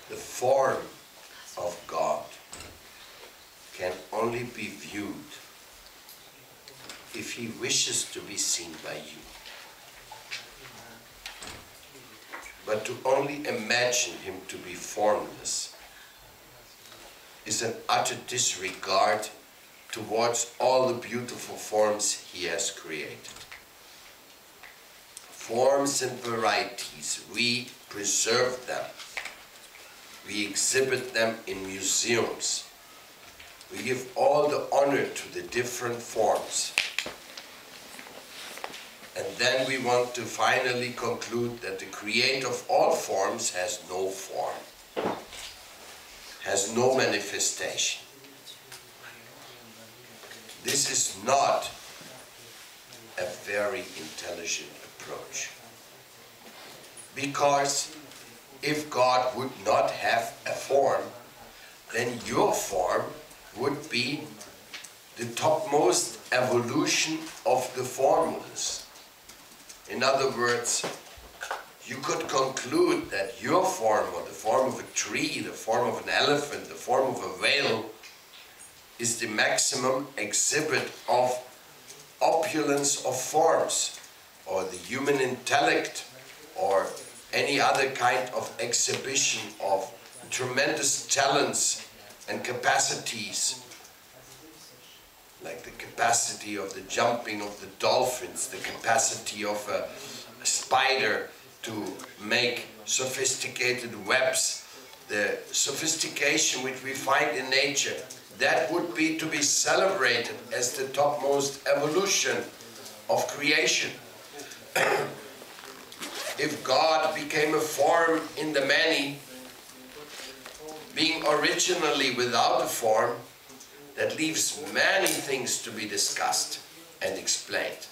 The form of God can only be viewed if he wishes to be seen by you. But to only imagine him to be formless is an utter disregard towards all the beautiful forms he has created. Forms and varieties, we preserve them. We exhibit them in museums. We give all the honor to the different forms. And then we want to finally conclude that the creator of all forms has no form, has no manifestation. This is not a very intelligent approach. Because if God would not have a form, then your form would be the topmost evolution of the formless. In other words, you could conclude that your form, or the form of a tree, the form of an elephant, the form of a whale, is the maximum exhibit of opulence of forms, or the human intellect, or any other kind of exhibition of tremendous talents and capacities, like the capacity of the jumping of the dolphins, the capacity of a spider to make sophisticated webs, the sophistication which we find in nature. That would be to be celebrated as the topmost evolution of creation. If God became a form in the many, being originally without a form, that leaves many things to be discussed and explained.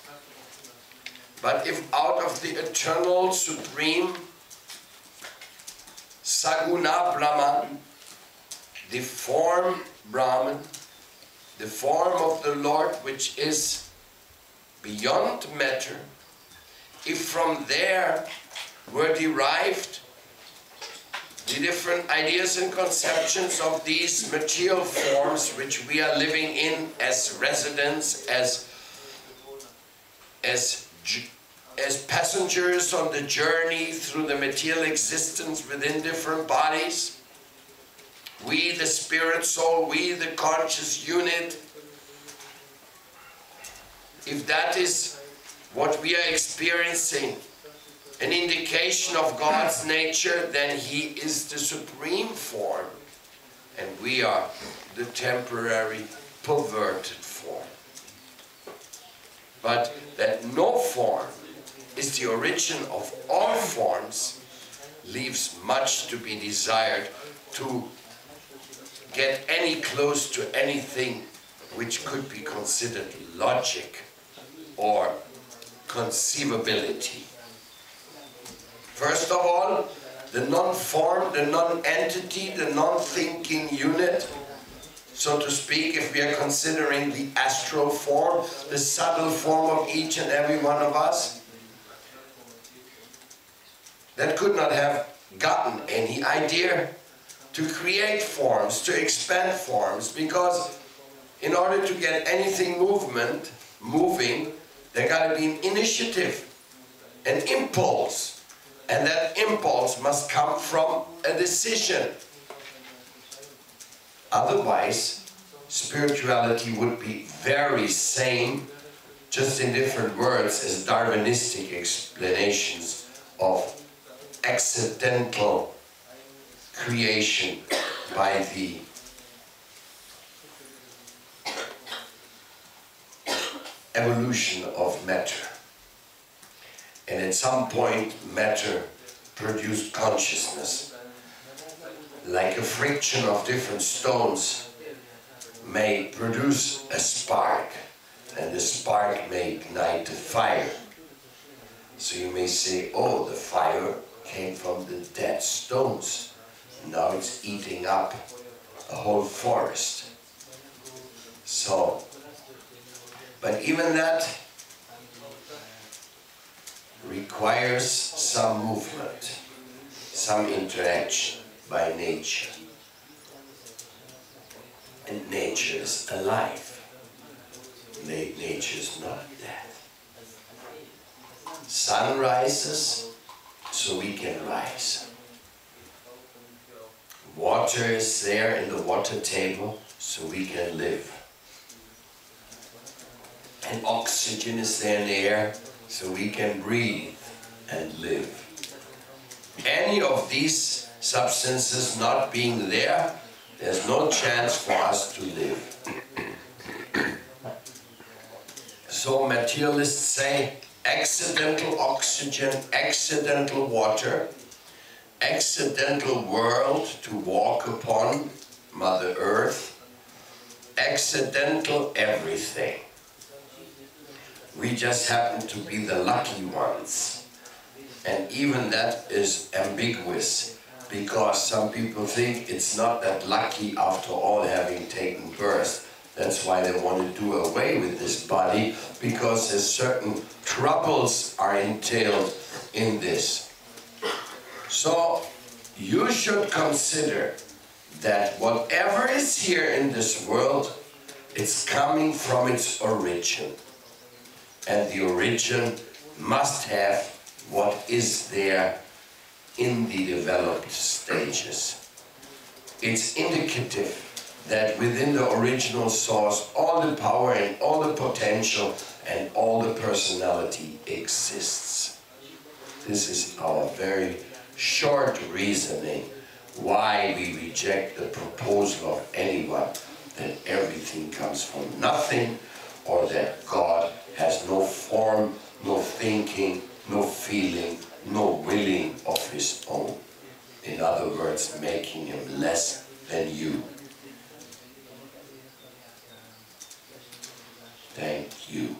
But if out of the eternal, supreme, Saguna Brahman, the form Brahman, the form of the Lord which is beyond matter, if from there were derived the different ideas and conceptions of these material forms which we are living in as residents, as passengers on the journey through the material existence within different bodies, we the spirit soul, we the conscious unit, if that is what we are experiencing, an indication of God's nature, then he is the supreme form and we are the temporary perverted form. But that no form is the origin of all forms leaves much to be desired to get any close to anything which could be considered logic or conceivability. First of all, the non-form, the non-entity, the non-thinking unit, so to speak, if we are considering the astral form, the subtle form of each and every one of us, that could not have gotten any idea to create forms, to expand forms, because in order to get anything moving, there got to be an initiative, an impulse. And that impulse must come from a decision. Otherwise, spirituality would be very same, just in different words, as Darwinistic explanations of accidental creation by the evolution of matter. And at some point, matter produced consciousness. Like a friction of different stones may produce a spark, and the spark may ignite a fire. So you may say, oh, the fire came from the dead stones. Now it's eating up a whole forest. So, but even that requires some movement, some interaction. by nature. And nature is alive. Nature is not dead. Sun rises, so we can rise. Water is there in the water table, so we can live. And oxygen is there in the air, so we can breathe and live. Any of these substances not being there, there's no chance for us to live. So materialists say, accidental oxygen, accidental water, accidental world to walk upon, Mother Earth, accidental everything. We just happen to be the lucky ones. And even that is ambiguous, because some people think it's not that lucky after all having taken birth. That's why they want to do away with this body, because there's certain troubles are entailed in this. So you should consider that whatever is here in this world, it's coming from its origin. And the origin must have what is there in the developed stages. It's indicative that within the original source all the power and all the potential and all the personality exists. This is our very short reasoning why we reject the proposal of anyone that everything comes from nothing, or that God has no form, no thinking, no feeling, no willing of his own. In other words, making him less than you. Thank you.